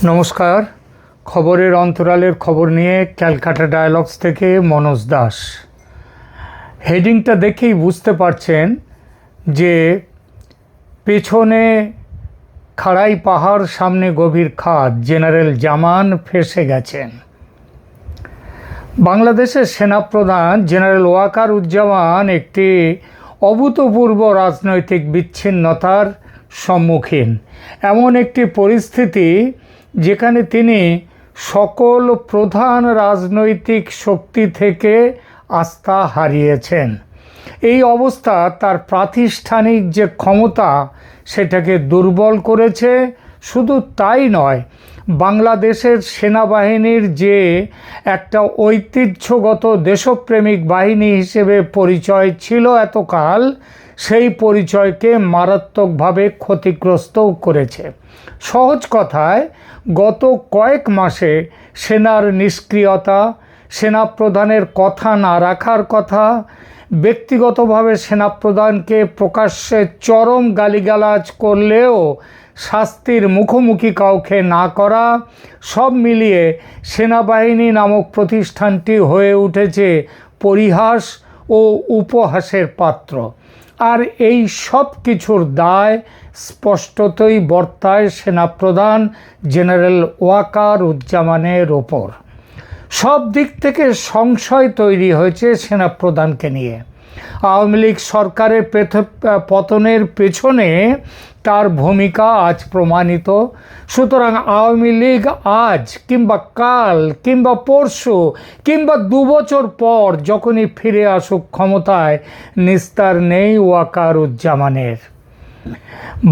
নমস্কার। খবরের অন্তরালের খবর নিয়ে ক্যালকাটা ডায়ালগস থেকে মনোজ দাস। হেডিংটা দেখেই বুঝতে পারছেন যে পেছনে খাড়াই পাহাড়, সামনে গভীর খাদ, জেনারেল জামান ফেঁসে গেছেন। বাংলাদেশের সেনাপ্রধান জেনারেল ওয়াকারুজ্জামান একটি অভূতপূর্ব রাজনৈতিক বিচ্ছিন্নতার সম্মুখীন। এমন একটি পরিস্থিতি যেখানে তিনি সকল প্রধান রাজনৈতিক শক্তি থেকে আস্থা হারিয়েছেন। এই অবস্থা তার প্রাতিষ্ঠানিক যে ক্ষমতা সেটাকে দুর্বল করেছে। শুধু তাই নয়, বাংলাদেশের সেনাবাহিনীর যে একটা ঐতিহ্যগত দেশপ্রেমিক বাহিনী হিসেবে পরিচয় ছিল এতকাল, সেই পরিচয়কে মারাত্মকভাবে ক্ষতিগ্রস্তও করেছে। সহজ কথায়, গত কয়েক মাসে সেনার নিষ্ক্রিয়তা, সেনাপ্রধানের কথা না রাখার কথা, ব্যক্তিগতভাবে সেনাপ্রধানকে প্রকাশ্যে চরম গালিগালাজ করলেও শাস্তির মুখোমুখি কাউকে না করা, সব মিলিয়ে সেনাবাহিনী নামক প্রতিষ্ঠানটি হয়ে উঠেছে পরিহাস ও উপহাসের পাত্র। আর এই সব কিছুর দায় স্পষ্টতই বর্তায় সেনাপ্রধান জেনারেল ওয়াকারুজ্জামানের ওপর। সব দিক থেকে সংশয় তৈরি হয়েছে সেনাপ্রধানকে নিয়ে। আওয়ামী লীগ সরকারের পতনের পেছনে তার ভূমিকা আজ প্রমাণিত। সুতরাং আওয়ামী লীগ আজ কিংবা কাল কিংবা পরশু কিংবা 2 বছর পর যখনই ফিরে আসুক ক্ষমতায়, নিস্তার নেই ওয়াকারুজ্জামানের।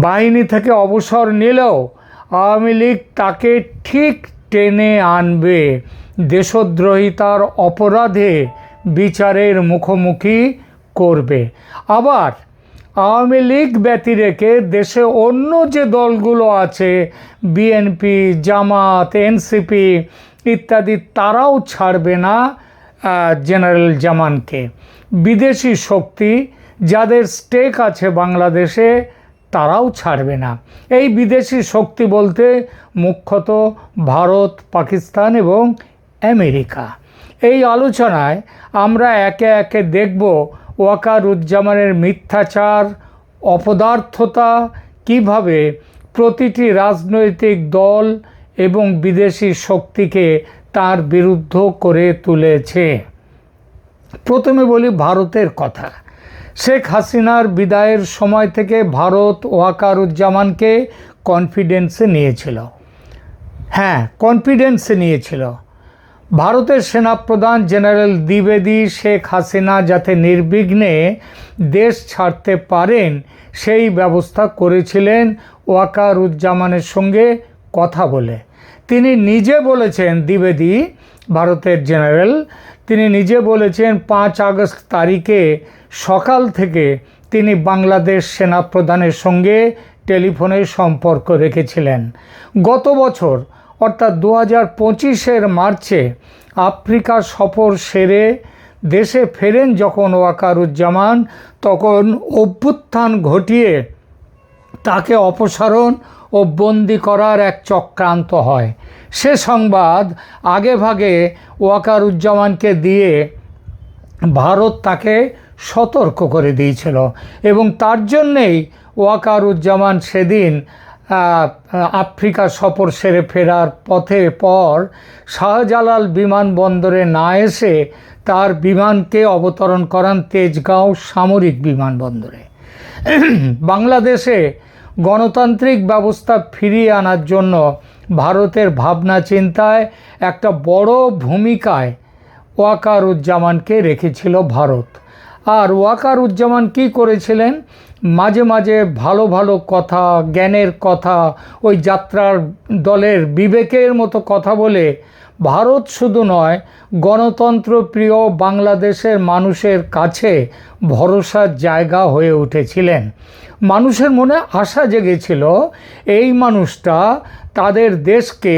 বাহিনী থেকে অবসর নিলেও আওয়ামী লীগ তাকে ঠিক টেনে আনবে, দেশদ্রোহিতার অপরাধে বিচারের মুখোমুখি করবে। আবার আওয়ামী লীগ ব্যতিরেকে দেশে অন্য যে দলগুলো আছে, বিএনপি, জামাত, এনসিপি ইত্যাদি, তারাও ছাড়বে না জেনারেল জামানকে। বিদেশি শক্তি যাদের স্টেক আছে বাংলাদেশে, তারাও ছাড়বে না। এই বিদেশি শক্তি বলতে মুখ্যত ভারত, পাকিস্তান এবং আমেরিকা। এই আলোচনায় আমরা একে একে দেখব ওয়াকারুজ্জামানের মিথ্যাচার, অপদার্থতা কিভাবে প্রতিটি রাজনৈতিক দল এবং বিদেশি শক্তিকে তার বিরুদ্ধ করে তুলেছে। প্রথমে বলি ভারতের কথা। শেখ হাসিনার বিদায়ের সময় থেকে ভারত ওয়াকারুজ্জামানকে কনফিডেন্সে নিয়েছিল। কনফিডেন্সে নিয়েছিল। ভারতের সেনাপ্রধান জেনারেল দ্বিবেদী শেখ হাসিনা যাতে নির্বিঘ্নে দেশ ছাড়তে পারেন সেই ব্যবস্থা করেছিলেন ওয়াকারুজ্জামানের সঙ্গে কথা বলে। তিনি নিজে বলেছেন, দ্বিবেদী ভারতের জেনারেল, তিনি নিজে বলেছেন 5 আগস্ট তারিখে সকাল থেকে তিনি বাংলাদেশ সেনাপ্রধানের সঙ্গে টেলিফোনে সম্পর্ক রেখেছিলেন। গত বছর অর্থাৎ 2025-এর মার্চে আফ্রিকা সফর সেরে দেশে ফেরেন যখন ওয়াকারুজ্জামান, তখন অভ্যুত্থান ঘটিয়ে তাকে অপসারণ ও বন্দি করার এক চক্রান্ত হয়। সে সংবাদ আগেভাগে ওয়াকারুজ্জামানকে দিয়ে ভারত তাকে সতর্ক করে দিয়েছিল এবং তার জন্যেই ওয়াকারুজ্জামান সেদিন আফ্রিকা সফর সেরে ফেরার পর শাহজালাল বিমানবন্দরে না এসে তার বিমানকে অবতরণ করান তেজগাঁও সামরিক বিমানবন্দরে। বাংলাদেশে গণতান্ত্রিক ব্যবস্থা ফিরিয়ে আনার জন্য ভারতের ভাবনা চিন্তায় একটা বড় ভূমিকায় ওয়াকারুজ্জামানকে রেখেছিল ভারত। আর ওয়াকারুজ্জামান কী করেছিলেন, মাঝে মাঝে ভালো ভালো কথা, জ্ঞানের কথা, ওই যাত্রার দলের বিবেকের মতো কথা বলে ভারত শুধু নয়, গণতন্ত্র প্রিয় বাংলাদেশের মানুষের কাছে ভরসার জায়গা হয়ে উঠেছিলেন। মানুষের মনে আশা জেগেছিল এই মানুষটা তাদের দেশকে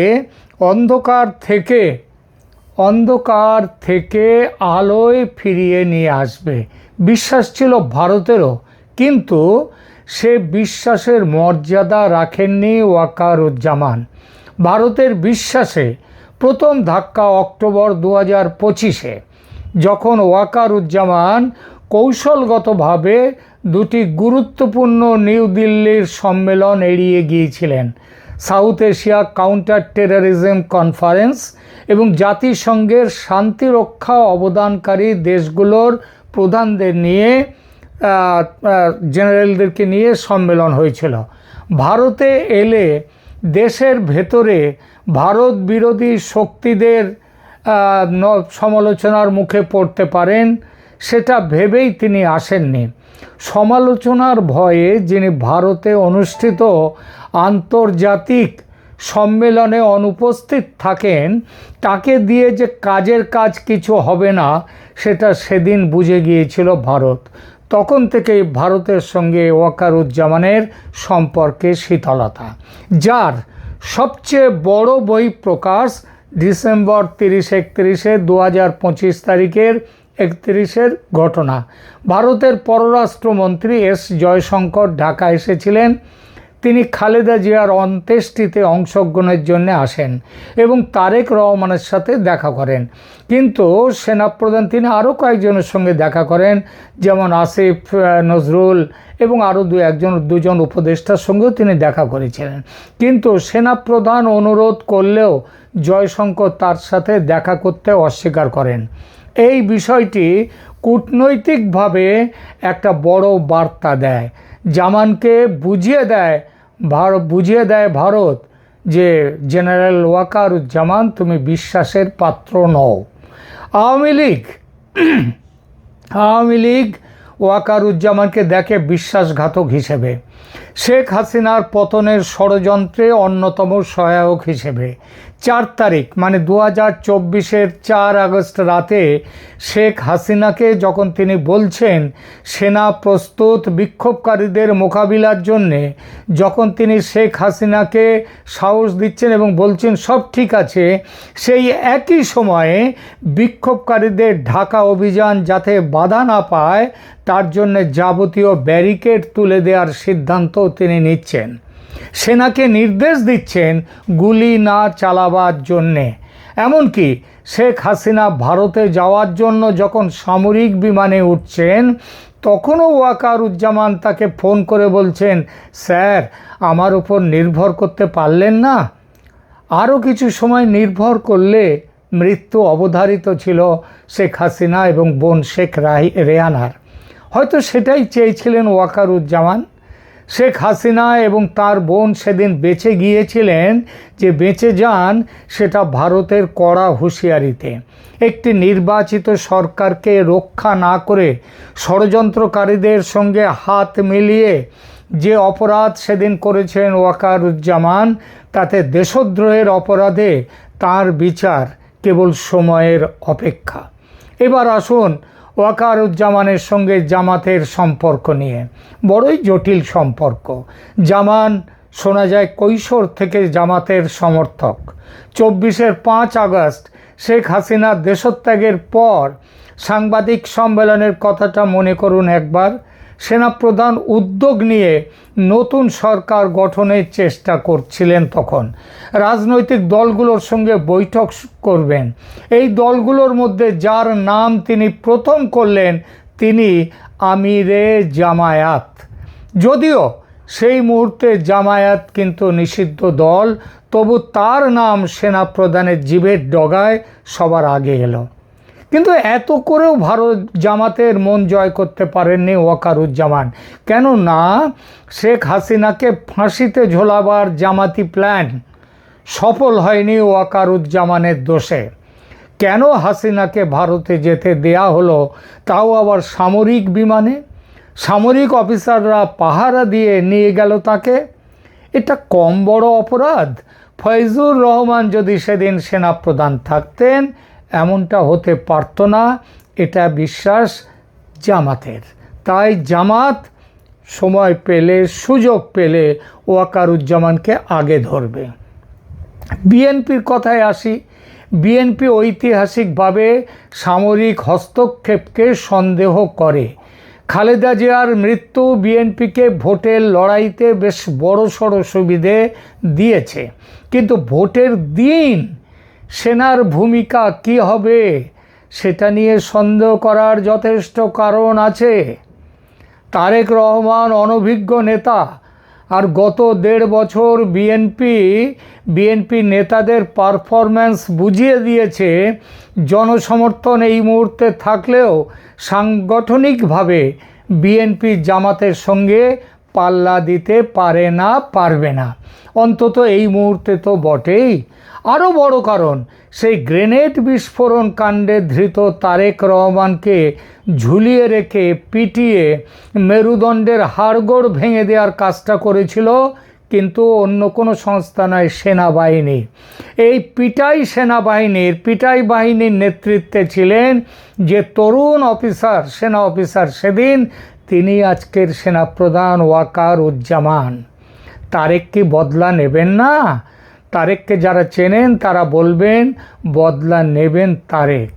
অন্ধকার থেকে আলোয় ফিরিয়ে নিয়ে আসবে। বিশ্বাস ছিল ভারতেরও, কিন্তু সে বিশ্বাসের মর্যাদা রাখেননি ওয়াকারুজ্জামান। ভারতের বিশ্বাসে প্রথম ধাক্কা অক্টোবর 2025-এ, যখন ওয়াকারুজ্জামান কৌশলগতভাবে দুটি গুরুত্বপূর্ণ নিউ দিল্লির সম্মেলন এড়িয়ে গিয়েছিলেন, south Asia counter terrorism conference এবং জাতিসংঘের শান্তিরক্ষা অবদানকারী দেশগুলোর প্রধানদের নিয়ে জেনারেলদেরকে নিয়ে সম্মেলন হয়েছিল। ভারতে এলে দেশের ভেতরে ভারত বিরোধী শক্তিদের সমালোচনার মুখে পড়তে পারেন সেটা ভেবেই তিনি আসেননি। সমালোচনার ভয়ে যিনি ভারতে অনুষ্ঠিত আন্তর্জাতিক সম্মেলনে অনুপস্থিত থাকেন, তাকে দিয়ে যে কাজের কাজ কিছু হবে না সেটা সেদিন বুঝে গিয়েছিল ভারত। তখন থেকেই ভারতের সঙ্গে ওয়াকারুজ্জামানের সম্পর্কে শীতলতা, যার সবচেয়ে বড় বই প্রকাশ ডিসেম্বর 30-31 2025 তারিখের 31-এর ঘটনা। ভারতের পররাষ্ট্রমন্ত্রী এস জয়শঙ্কর ঢাকা এসেছিলেন। তিনি খালেদা জিয়ার অন্ত্যেষ্টিতে অংশগ্রহণের জন্য আসেন এবং তারেক রহমানের সাথে দেখা করেন। কিন্তু সেনাপ্রধান তিনি আরও কয়েকজনের সঙ্গে দেখা করেন, যেমন আসিফ নজরুল এবং আরও দুজন উপদেষ্টার সঙ্গেও তিনি দেখা করেছিলেন। কিন্তু সেনাপ্রধান অনুরোধ করলেও জয়শঙ্কর তার সাথে দেখা করতে অস্বীকার করেন। এই বিষয়টি কূটনৈতিকভাবে একটা বড় বার্তা দেয়, জামানকে বুঝিয়ে দেয় ভারত যে জেনারেল ওয়াকারুজ্জামান তুমি বিশ্বাসের পাত্র নও। আওয়ামী লীগ ওয়াকারুজ্জামানকে দেখে বিশ্বাসঘাতক হিসেবে, শেখ হাসিনার পতনের ষড়যন্ত্রে অন্যতম সহায়ক হিসেবে। 4 তারিখ মানে 2024-এর 4 আগস্ট রাতে শেখ হাসিনাকে যখন তিনি বলছেন সেনা প্রস্তুত বিক্ষোভকারীদের মোকাবিলার জন্যে, যখন তিনি শেখ হাসিনাকে সাহস দিচ্ছেন এবং বলছেন সব ঠিক আছে, সেই একই সময়ে বিক্ষোভকারীদের ঢাকা অভিযান যাতে বাধা না পায় তার জন্য যাবতীয় ব্যারিকেড তুলে দেওয়ার সিদ্ধান্ত তিনি নিচ্ছেন। সেনাকে নির্দেশ দিচ্ছেন গুলি না চালাবার জন্যে। এমনকি শেখ হাসিনা ভারতে যাওয়ার জন্য যখন সামরিক বিমানে উঠছেন, তখনও ওয়াকারুজ্জামান তাকে ফোন করে বলছেন, স্যার আমার উপর নির্ভর করতে পারলেন না? আরও কিছু সময় নির্ভর করলে মৃত্যু অবধারিত ছিল শেখ হাসিনা এবং বোন শেখ রেহানার। হয়তো সেটাই চেয়েছিলেন ওয়াকারুজ্জামান। শেখ হাসিনা এবং তার বোন সেদিন বেঁচে গিয়েছিলেন, যে বেঁচে যান সেটা ভারতের কড়া হুঁশিয়ারিতে। একটি নির্বাচিত সরকারকে রক্ষা না করে ষড়যন্ত্রকারীদের সঙ্গে হাত মিলিয়ে যে অপরাধ সেদিন করেছেন ওয়াকারুজ্জামান, তাতে দেশদ্রোহের অপরাধে তার বিচার কেবল সময়ের অপেক্ষা। এবার আসুন ওয়াকারুজ্জামানের সঙ্গে জামাতের সম্পর্ক নিয়ে। বড়ই জটিল সম্পর্ক। জামান শোনা যায় কৈশোর থেকে জামাতের সমর্থক। 24-এর 5 আগস্ট শেখ হাসিনার দেশত্যাগের পর সাংবাদিক সম্মেলনের কথাটা মনে করুন একবার। সেনাপ্রধান উদ্যোগ নিয়ে নতুন সরকার গঠনের চেষ্টা করছিলেন। তখন রাজনৈতিক দলগুলোর সঙ্গে বৈঠক করবেন। এই দলগুলোর মধ্যে যার নাম তিনি প্রথম করলেন তিনি আমিরে জামায়াত। যদিও সেই মুহূর্তে জামায়াত কিন্তু নিষিদ্ধ দল, তবু তার নাম সেনাপ্রধানের জিভের ডগায় সবার আগে এলো। কিন্তু এত করেও ভারত জামাতের মন জয় করতে পারেননি ওয়াকারুজ্জামান। কেননা শেখ হাসিনাকে ফাঁসিতে ঝোলাবার জামাতি প্ল্যান সফল হয়নি ওয়াকারুজ্জামানের দোষে। কেন হাসিনাকে ভারতে যেতে দেয়া হলো, তাও আবার সামরিক বিমানে? সামরিক অফিসাররা পাহারা দিয়ে নিয়ে গেল তাকে। এটা কম বড় অপরাধ? ফয়জুর রহমান যদি সেদিন সেনাপ্রধান থাকতেন এমনটা হতে পারত না, এটা বিশ্বাস জামাতের। তাই জামাত সময় পেলে, সুযোগ পেলে ওয়াকারুজ্জামানকে আগে ধরবে। বিএনপির কথায় আসি। বিএনপি ঐতিহাসিকভাবে সামরিক হস্তক্ষেপকে সন্দেহ করে, খালেদা জিয়ার মৃত্যু বিএনপিকে ভোটের লড়াইতে বেশ বড়সড় সুবিধে দিয়েছে, কিন্তু ভোটের দিন সেনার ভূমিকা কী হবে সেটা নিয়ে সন্দেহ করার যথেষ্ট কারণ আছে। তারেক রহমান অনভিজ্ঞ নেতা, আর গত 1.5 বছর বিএনপি নেতাদের পারফরম্যান্স বুঝিয়ে দিয়েছে জনসমর্থন এই মুহূর্তে থাকলেও সাংগঠনিকভাবে বিএনপি জামাতের সঙ্গে পাল্লা দিতে পারবে না, অন্তত এই মুহূর্তে তো বটেই। আরও বড় কারণ, সেই গ্রেনেড বিস্ফোরণ কাণ্ডে ধৃত তারেক রহমানকে ঝুলিয়ে রেখে পিটিয়ে মেরুদণ্ডের হাড়গোড় ভেঙে দেওয়ার কাজটা করেছিল কিন্তু অন্য কোনো সংস্থা নয়, সেনাবাহিনী। এই পিটাই বাহিনীর নেতৃত্বে ছিলেন যে তরুণ অফিসার, সেনা অফিসার সেদিন, তিনি আজকের সেনাপ্রধান ওয়াকারুজ্জামান। তারেক কি বদলা নেবেন না? তারেককে যারা চেনেন তারা বলবেন বদলা নেবেন তারেক।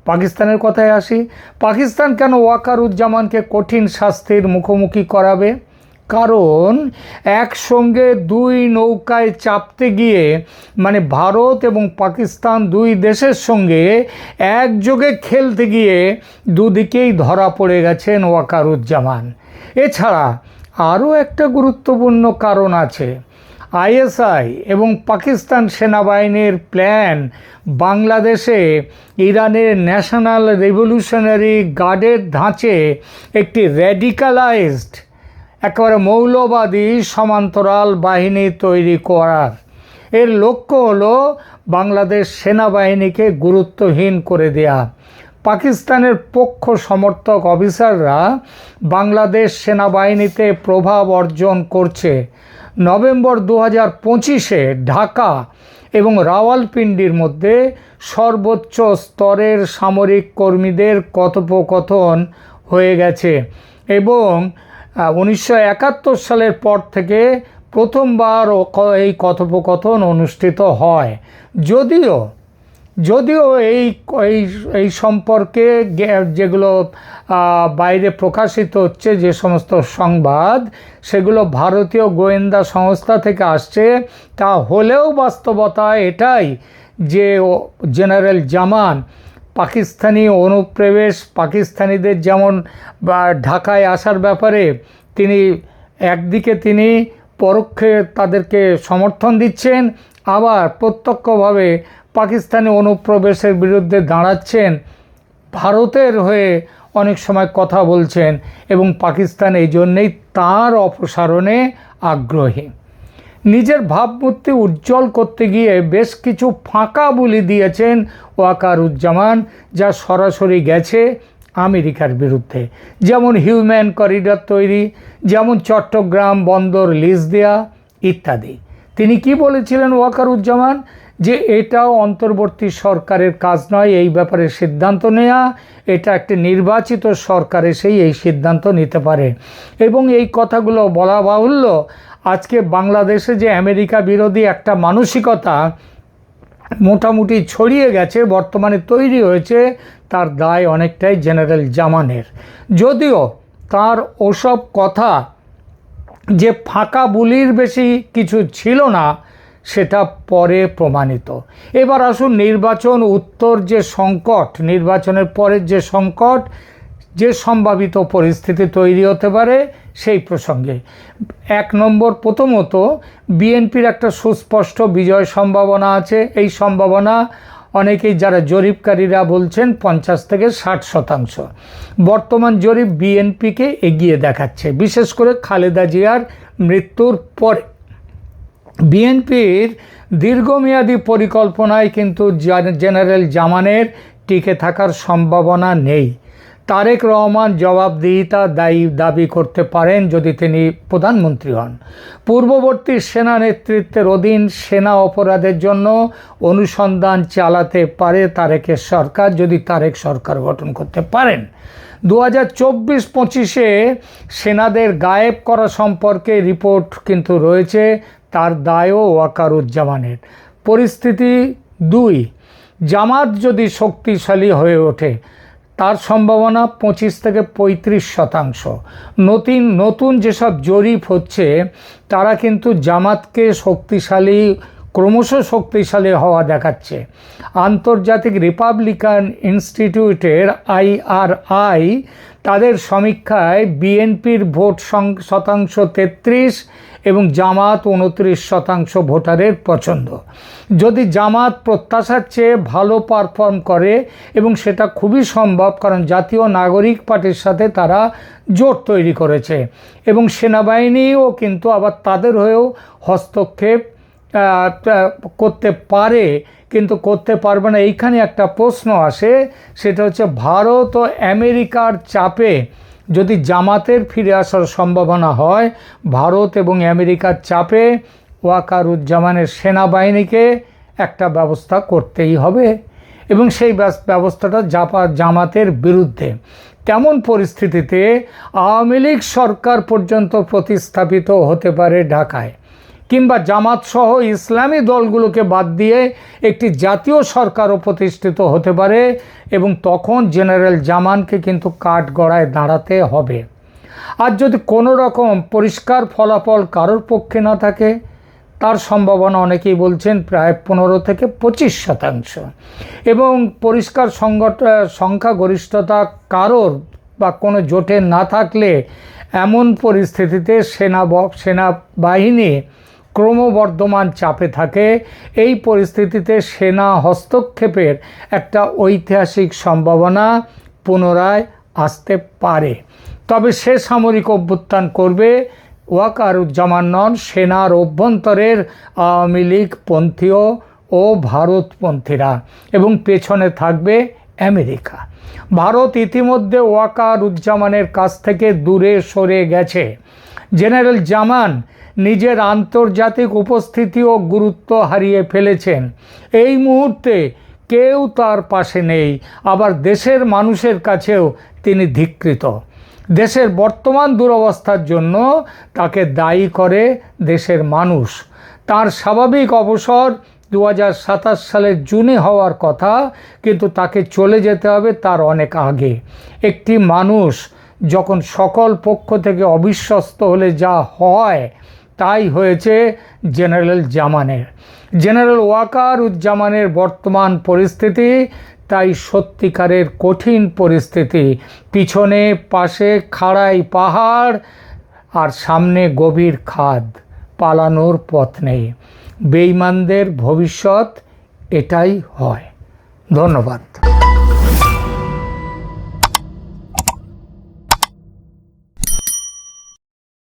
পাকিস্তানের কথায় আসি। পাকিস্তান কেন ওয়াকারুজ্জামানকে কঠিন শাস্তির মুখোমুখি করাবে? কারণ একসঙ্গে 2 নৌকায় চাপতে গিয়ে, মানে ভারত এবং পাকিস্তান 2 দেশের সঙ্গে একযোগে খেলতে গিয়ে দুদিকেই ধরা পড়ে গেছেন ওয়াকারুজ্জামান। এছাড়া আরও একটা গুরুত্বপূর্ণ কারণ আছে। আইএসআই এবং পাকিস্তান সেনাবাহিনীর প্ল্যান বাংলাদেশে ইরানের ন্যাশনাল রেভলিউশনারি গার্ডের ধাঁচে একটি র্যাডিক্যালাইজড, একেবারে মৌলবাদী সমান্তরাল বাহিনী তৈরি করার। এর লক্ষ্য হলো বাংলাদেশ সেনাবাহিনীকে গুরুত্বহীন করে দেয়া। পাকিস্তানের পক্ষ সমর্থক অফিসাররা বাংলাদেশ সেনাবাহিনীতে প্রভাব অর্জন করছে। নভেম্বর 2025-এ ঢাকা এবং রাওয়ালপিন্ডির মধ্যে সর্বোচ্চ স্তরের সামরিক কর্মীদের কথোপকথন হয়ে গেছে এবং 1971 সালের পর থেকে প্রথমবার এই কথোপকথন অনুষ্ঠিত হয়। যদিও এই সম্পর্কে যেগুলো বাইরে প্রকাশিত হচ্ছে, যে সমস্ত সংবাদ, সেগুলো ভারতীয় গোয়েন্দা সংস্থা থেকে আসছে, তা হলেও বাস্তবতা এটাই যে জেনারেল জামান পাকিস্তানি অনুপ্রবেশ, পাকিস্তানিদের যেমন ঢাকায় আসার ব্যাপারে একদিকে তিনি পরোক্ষে তাদেরকে সমর্থন দিচ্ছেন, আবার প্রত্যক্ষভাবে পাকিস্তানি অনুপ্রবেশের বিরুদ্ধে দাঁড়াচ্ছেন, ভারতের হয়ে অনেক সময় কথা বলছেন এবং পাকিস্তান এই জন্যেই তাঁর অপসারণে আগ্রহী। নিজের ভাবমূর্তি উজ্জ্বল করতে গিয়ে বেশ কিছু ফাঁকা বুলি দিয়েছেন ওয়াকারুজ্জামান, যা সরাসরি গেছে আমেরিকার বিরুদ্ধে, যেমন হিউম্যান করিডর তৈরি, যেমন চট্টগ্রাম বন্দর লিজ দেয়া ইত্যাদি। তিনি কি বলেছিলেন ওয়াকারুজ্জামান? যে এটাও অন্তর্বর্তী সরকারের কাজ নয় এই ব্যাপারে সিদ্ধান্ত নেওয়া, এটা একটি নির্বাচিত সরকার এসেই এই সিদ্ধান্ত নিতে পারে। এবং এই কথাগুলো বলা বাহুল্য, আজকে বাংলাদেশে যে আমেরিকা বিরোধী একটা মানসিকতা মোটামুটি ছড়িয়ে গেছে, বর্তমানে তৈরি হয়েছে, তার দায় অনেকটাই জেনারেল জামানের। যদিও তার ওসব কথা যে ফাঁকা বুলির বেশি কিছু ছিল না, সেটা পরে প্রমাণিত। এবার আসুন নির্বাচন উত্তর যে সংকট, নির্বাচনের পরের যে সংকট, যে সম্ভাবিত পরিস্থিতি তৈরি হতে পারে সেই প্রসঙ্গে। 1 নম্বর, প্রথমত বিএনপির একটা সুস্পষ্ট বিজয় সম্ভাবনা আছে। এই সম্ভাবনা অনেকেই যারা জরিপকারীরা বলছেন 50 থেকে 60%। বর্তমান জরিপ বিএনপিকে এগিয়ে দেখাচ্ছে, বিশেষ করে খালেদা জিয়ার মৃত্যুর পরে। বিএনপির দীর্ঘমেয়াদী পরিকল্পনায় কিন্তু জেনারেল জামানের টিকে থাকার সম্ভাবনা নেই। তারেক রহমান জবাবদিহিতা দাবি করতে পারেন যদি তিনি প্রধানমন্ত্রী হন। পূর্ববর্তী সেনা নেতৃত্বের অধীন সেনা অপরাধের জন্য অনুসন্ধান চালাতে পারে তারেকের সরকার, যদি তারেক সরকার গঠন করতে পারেন। 2024-25-এ সেনাদের গায়েব করা সম্পর্কে রিপোর্ট কিন্তু রয়েছে, তার দায়ও ওয়াকারুজ্জামানের। পরিস্থিতি 2, জামাত যদি শক্তিশালী হয়ে ওঠে তার সম্ভাবনা 25 থেকে 35%। নতুন যেসব জরিপ হচ্ছে তারা কিন্তু জামাতকে ক্রমশ শক্তিশালী হওয়া দেখাচ্ছে। আন্তর্জাতিক রিপাবলিকান ইনস্টিটিউটের IRI তাদের সমীক্ষায় বিএনপির ভোট শতাংশ 33 এবং জামাত 29% ভোটারের পছন্দ। যদি জামাত প্রত্যাশার চেয়ে ভালো পারফর্ম করে, এবং সেটা খুবই সম্ভব, কারণ জাতীয় নাগরিক পার্টির সাথে তারা জোট তৈরি করেছে এবং সেনাবাহিনীও কিন্তু আবার তাদের হয়েও হস্তক্ষেপ করতে পারে, কিন্তু করতে পারবে না। এইখানে একটা প্রশ্ন আসে, সেটা হচ্ছে ভারত ও আমেরিকার চাপে যদি জামাতের ফিরে আসার সম্ভাবনা হয়, ভারত এবং আমেরিকার চাপে ওয়াকারুজ্জামানের সেনাবাহিনীকে একটা ব্যবস্থা করতেই হবে, এবং সেই ব্যবস্থাটা জামাতের বিরুদ্ধে। তেমন পরিস্থিতিতে আওয়ামী লীগ সরকার পর্যন্ত প্রতিস্থাপিত হতে পারে ঢাকায়, কিংবা জামাত সহ ইসলামী দলগুলোকে বাদ দিয়ে একটি জাতীয় সরকারও প্রতিষ্ঠিত হতে পারে, এবং তখন জেনারেল জামানকে কিন্তু কাঠগড়ায় দাঁড়াতে হবে। আর যদি কোনো রকম পরিষ্কার ফলাফল কারোর পক্ষে না থাকে, তার সম্ভাবনা অনেকেই বলছেন প্রায় 15 থেকে 25%। এবং পরিষ্কার সংখ্যাগরিষ্ঠতা কারোর বা কোনো জোটে না থাকলে এমন পরিস্থিতিতে সেনাবাহিনী ক্রমবর্ধমান চাপে থাকে। এই পরিস্থিতিতে সেনা হস্তক্ষেপের একটা ঐতিহাসিক সম্ভাবনা পুনরায় আসতে পারে। তবে সে সামরিক অভ্যুত্থান করবে ওয়াকারুজ্জামান নন, সেনার অভ্যন্তরের আওয়ামী লীগ পন্থীয় ও ভারতপন্থীরা, এবং পেছনে থাকবে আমেরিকা। ভারত ইতিমধ্যে ওয়াকারুজ্জামানের কাছ থেকে দূরে সরে গেছে। জেনারেল জামান নিজের আন্তর্জাতিক উপস্থিতি ও গুরুত্ব হারিয়ে ফেলেছেন। এই মুহূর্তে কেউ তার পাশে নেই, আবার দেশের মানুষের কাছেও তিনি ধিক্কৃত। দেশের বর্তমান দুরবস্থার জন্য তাকে দায়ী করে দেশের মানুষ। তার স্বাভাবিক অবসর 2027 সালের জুনে হওয়ার কথা, কিন্তু তাকে চলে যেতে হবে তার অনেক আগে। একটি মানুষ যখন সকল পক্ষ থেকে অবিশ্বস্ত হলে যা হয়, তাই হয়েছে জেনারেল ওয়াকারুজ্জামানের বর্তমান পরিস্থিতি তাই সত্যিকারের কঠিন পরিস্থিতি। পিছনে পাশে খাড়াই পাহাড় আর সামনে গভীর খাদ, পালানোর পথ নেই। বেঈমানদের ভবিষ্যৎ এটাই হয়। ধন্যবাদ।